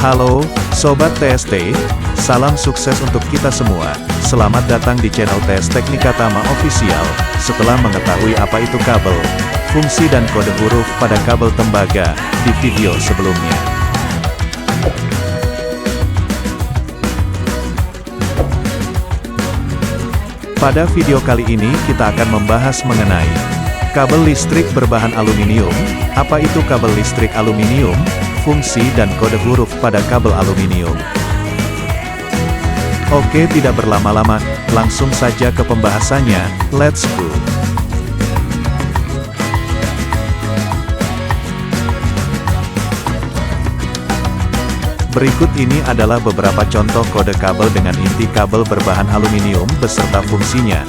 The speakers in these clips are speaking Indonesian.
Halo, Sobat TST, salam sukses untuk kita semua. Selamat datang di channel TS Teknika Tama Official. Setelah mengetahui apa itu kabel, fungsi dan kode huruf pada kabel tembaga, di video sebelumnya. Pada video kali ini kita akan membahas mengenai kabel listrik berbahan aluminium. Apa itu kabel listrik aluminium? Fungsi dan kode huruf pada kabel aluminium. Oke, tidak berlama-lama, langsung saja ke pembahasannya. Let's go. Berikut ini adalah beberapa contoh kode kabel dengan inti kabel berbahan aluminium beserta fungsinya.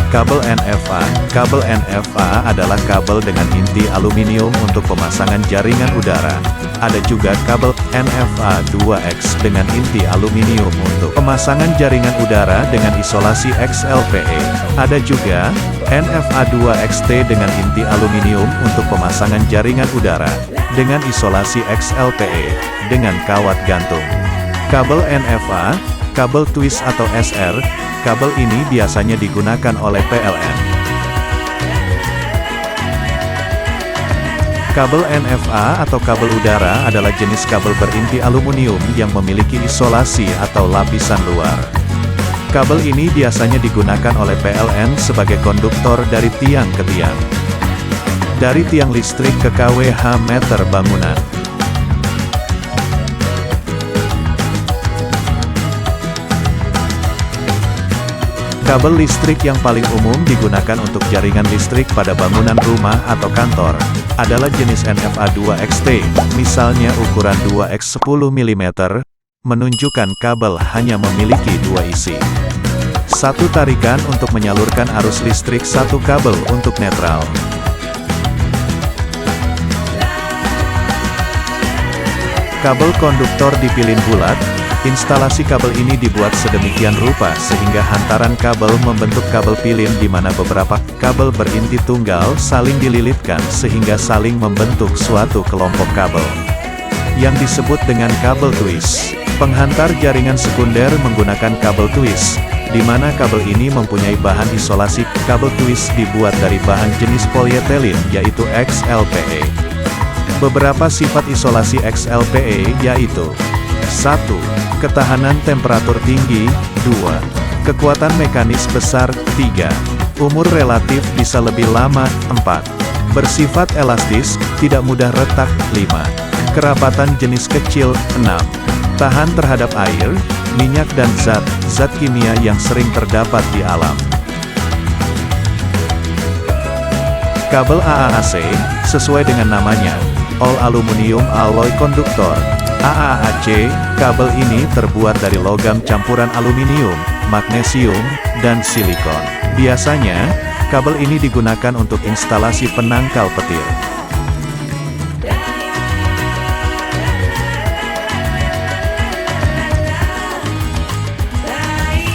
Kabel NFA. Kabel NFA adalah kabel dengan inti aluminium untuk pemasangan jaringan udara. Ada juga kabel NFA 2X dengan inti aluminium untuk pemasangan jaringan udara dengan isolasi XLPE. Ada juga NFA 2XT dengan inti aluminium untuk pemasangan jaringan udara dengan isolasi XLPE dengan kawat gantung. Kabel NFA, kabel twist atau SR, kabel ini biasanya digunakan oleh PLN. Kabel NFA atau kabel udara adalah jenis kabel berinti aluminium yang memiliki isolasi atau lapisan luar. Kabel ini biasanya digunakan oleh PLN sebagai konduktor dari tiang ke tiang. Dari tiang listrik ke kWh meter bangunan. Kabel listrik yang paling umum digunakan untuk jaringan listrik pada bangunan rumah atau kantor, adalah jenis NFA 2XT, misalnya ukuran 2x 10 mm, menunjukkan kabel hanya memiliki dua isi. Satu tarikan untuk menyalurkan arus listrik, satu kabel untuk netral. Kabel konduktor dipilin bulat. Instalasi kabel ini dibuat sedemikian rupa sehingga hantaran kabel membentuk kabel pilin di mana beberapa kabel berinti tunggal saling dililitkan sehingga saling membentuk suatu kelompok kabel yang disebut dengan kabel twist. Penghantar jaringan sekunder menggunakan kabel twist, di mana kabel ini mempunyai bahan isolasi. Kabel twist dibuat dari bahan jenis polyethylene yaitu XLPE. Beberapa sifat isolasi XLPE yaitu 1. Ketahanan temperatur tinggi. 2. Kekuatan mekanis besar. 3. Umur relatif bisa lebih lama. 4. Bersifat elastis, tidak mudah retak. 5. Kerapatan jenis kecil. 6. Tahan terhadap air, minyak dan zat kimia yang sering terdapat di alam. Kabel AAC, sesuai dengan namanya, All Aluminium Alloy Conductor. AAC, kabel ini terbuat dari logam campuran aluminium, magnesium, dan silikon. Biasanya, kabel ini digunakan untuk instalasi penangkal petir.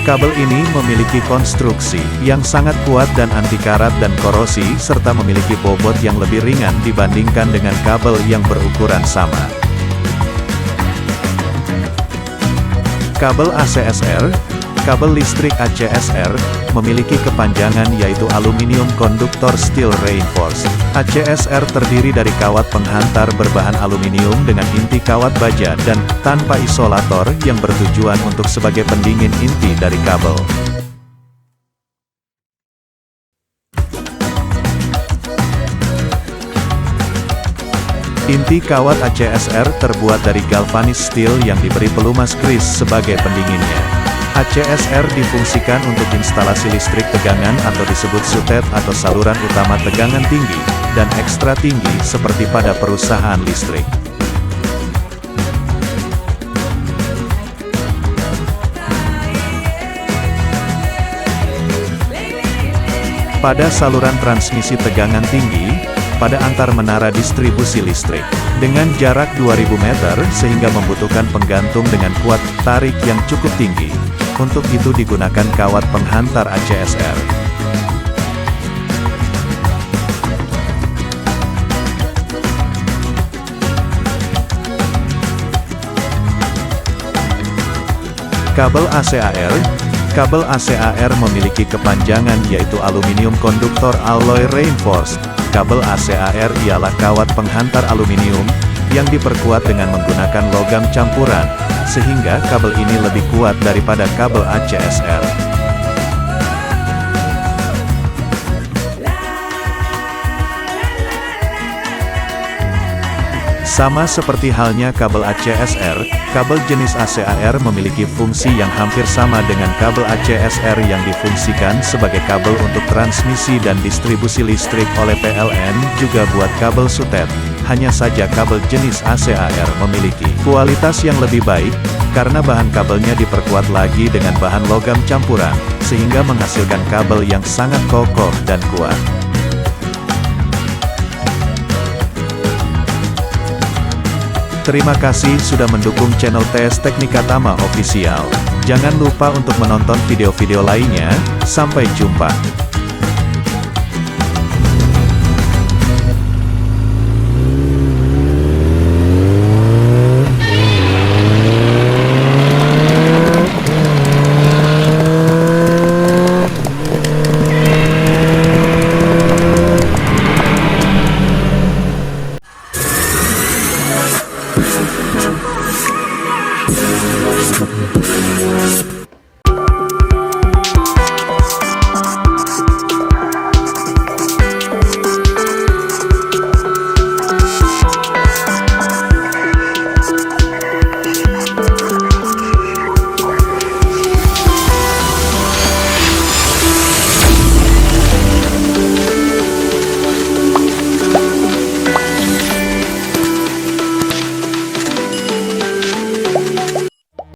Kabel ini memiliki konstruksi yang sangat kuat dan anti karat dan korosi, serta memiliki bobot yang lebih ringan dibandingkan dengan kabel yang berukuran sama. Kabel ACSR, kabel listrik ACSR, memiliki kepanjangan yaitu Aluminium Conductor Steel Reinforced. ACSR terdiri dari kawat penghantar berbahan aluminium dengan inti kawat baja dan tanpa isolator yang bertujuan untuk sebagai pendingin inti dari kabel. Inti kawat ACSR terbuat dari galvanis steel yang diberi pelumas kris sebagai pendinginnya. ACSR difungsikan untuk instalasi listrik tegangan atau disebut sutet atau saluran utama tegangan tinggi dan ekstra tinggi seperti pada perusahaan listrik. Pada saluran transmisi tegangan tinggi, pada antar menara distribusi listrik, dengan jarak 2000 meter sehingga membutuhkan penggantung dengan kuat tarik yang cukup tinggi. Untuk itu digunakan kawat penghantar ACSR. Kabel ACAR. Kabel ACAR memiliki kepanjangan yaitu aluminium konduktor alloy reinforced. Kabel ACAR ialah kawat penghantar aluminium, yang diperkuat dengan menggunakan logam campuran, sehingga kabel ini lebih kuat daripada kabel ACSR. Sama seperti halnya kabel ACSR, kabel jenis ACAR memiliki fungsi yang hampir sama dengan kabel ACSR yang difungsikan sebagai kabel untuk transmisi dan distribusi listrik oleh PLN, juga buat kabel sutet. Hanya saja kabel jenis ACAR memiliki kualitas yang lebih baik, karena bahan kabelnya diperkuat lagi dengan bahan logam campuran, sehingga menghasilkan kabel yang sangat kokoh dan kuat. Terima kasih sudah mendukung channel TS Teknika Tama Official. Jangan lupa untuk menonton video-video lainnya. Sampai jumpa. We'll be right back.